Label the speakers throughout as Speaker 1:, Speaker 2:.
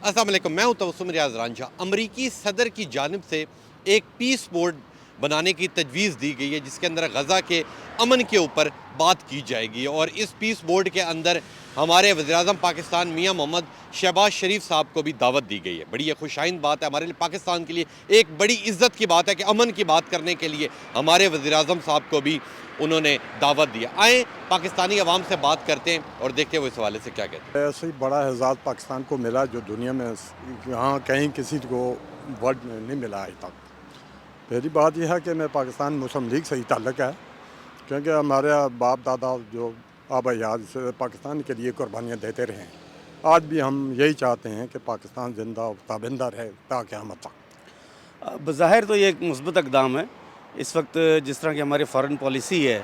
Speaker 1: अस्सलाम वालेकुम, मैं हूं तबस्सुम रियाज रांझा। अमरीकी सदर की जानिब से एक पीस बोर्ड बनाने की तजवीज़ दी गई है जिसके अंदर गज़ा के अमन के ऊपर बात की जाएगी और इस पीस बोर्ड के अंदर हमारे वज़ीर-ए-आज़म पाकिस्तान मियां मोहम्मद शहबाज शरीफ साहब को भी दावत दी गई है। बड़ी खुशाइंद बात है, हमारे लिए पाकिस्तान के लिए एक बड़ी इज़्ज़त की बात है कि अमन की बात करने के लिए हमारे वज़ीर-ए-आज़म साहब को भी उन्होंने दावत दिया। आए पाकिस्तानी अवाम से बात करते हैं और देखते हैं वो इस हवाले से क्या कहते हैं।
Speaker 2: ऐसे ही बड़ा एजाज़ पाकिस्तान को मिला जो दुनिया में यहाँ कहीं किसी को वर्ल्ड में नहीं मिला आज तक। पहली बात यह है कि मैं पाकिस्तान मुस्लिम लीग से ही ताल्लुक़ है, क्योंकि हमारे बाप दादा जो आबा याद से पाकिस्तान के लिए कुर्बानियाँ देते रहे हैं। आज भी हम यही चाहते हैं कि पाकिस्तान ज़िंदा और ताबिंदा रहे ता क़यामत तक।
Speaker 3: बज़ाहिर तो ये एक मुस्बत इक़दाम है। इस वक्त जिस तरह की हमारी फ़ॉरेन पॉलिसी है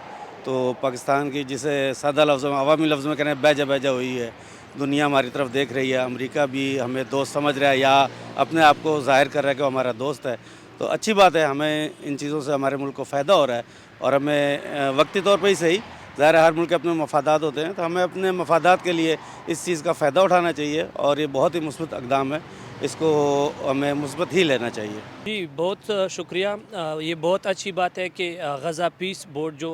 Speaker 3: तो पाकिस्तान की, जिसे सादा लफ्ज़ में अवामी लफ्ज़ में कहने बैजा बैजा हुई है, दुनिया हमारी तरफ देख रही है, अमेरिका भी हमें दोस्त समझ रहा है या अपने आप को ज़ाहिर कर रहा है कि वो हमारा दोस्त है। तो अच्छी बात है, हमें इन चीज़ों से हमारे मुल्क को फ़ायदा हो रहा है और हमें वक्ती तौर पर ही सही, ज़ाहिर है हर मुल्क के अपने मफादात होते हैं, तो हमें अपने मफादात के लिए इस चीज़ का फ़ायदा उठाना चाहिए और ये बहुत ही मुस्बत इक़दाम है, इसको हमें मुस्बत ही लेना चाहिए।
Speaker 4: जी बहुत शुक्रिया। ये बहुत अच्छी बात है कि गज़ा पीस बोर्ड जो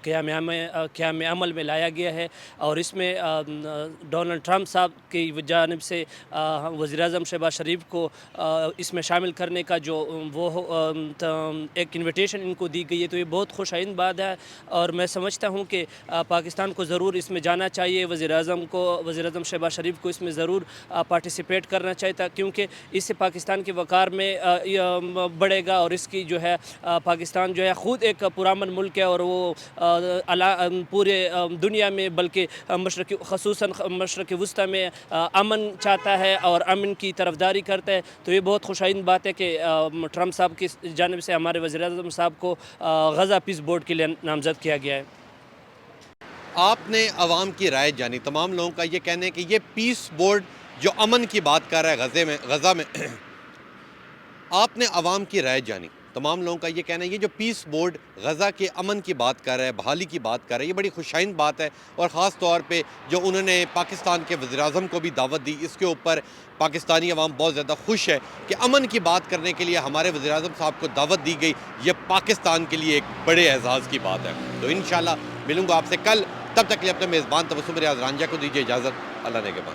Speaker 4: क़याम अमल में लाया गया है और इसमें डोनाल्ड ट्रंप साहब की जानिब से वज़ीर-ए-आज़म शहबाज शरीफ को इसमें शामिल करने का जो एक इन्विटेशन इनको दी गई है, तो ये बहुत खुशाइंद बात है और मैं समझता हूँ कि पाकिस्तान को ज़रूर इसमें जाना चाहिए। वज़ीर-ए-आज़म शहबाज शरीफ को इसमें ज़रूर पार्टिसिपेट करना चाहिए, क्योंकि इससे पाकिस्तान के वक़ार में बढ़ेगा और इसकी जो है पाकिस्तान जो है ख़ुद एक पुरामन मुल्क है और वो पूरे दुनिया में बल्कि ख़ुसूसन मशरक़ वस्ती में अमन चाहता है और अमन की तरफदारी करता है। तो ये बहुत खुशाइंद बात है कि ट्रंप साहब की जानिब से हमारे वज़ीर-ए-आज़म साहब को गज़ा पीस बोर्ड के लिए नामज़द किया गया है।
Speaker 1: आपने अवाम की राय जानी, तमाम लोगों का ये कहना है कि ये पीस बोर्ड जो अमन की बात कर रहा है गज़ा में आपने अवाम की राय जानी, तमाम लोगों का ये कहना है ये जो पीस बोर्ड गज़ा के अमन की बात कर रहा है, बहाली की बात कर रहा है, ये बड़ी खुशाइंद बात है और ख़ास तौर पे जो उन्होंने पाकिस्तान के वज़ीर-ए-आज़म को भी दावत दी, इसके ऊपर पाकिस्तानी अवाम बहुत ज़्यादा खुश है कि अमन की बात करने के लिए हमारे वज़ीर-ए-आज़म साहब को दावत दी गई। ये पाकिस्तान के लिए एक बड़े एजाज़ की बात है। तो इंशाल्लाह मिलूँगा आपसे कल, तब तक के लिए अपने मेज़बान तबस्सुम रियाज रांझा को दीजिए इजाज़त। अल्लाह ने के बाद।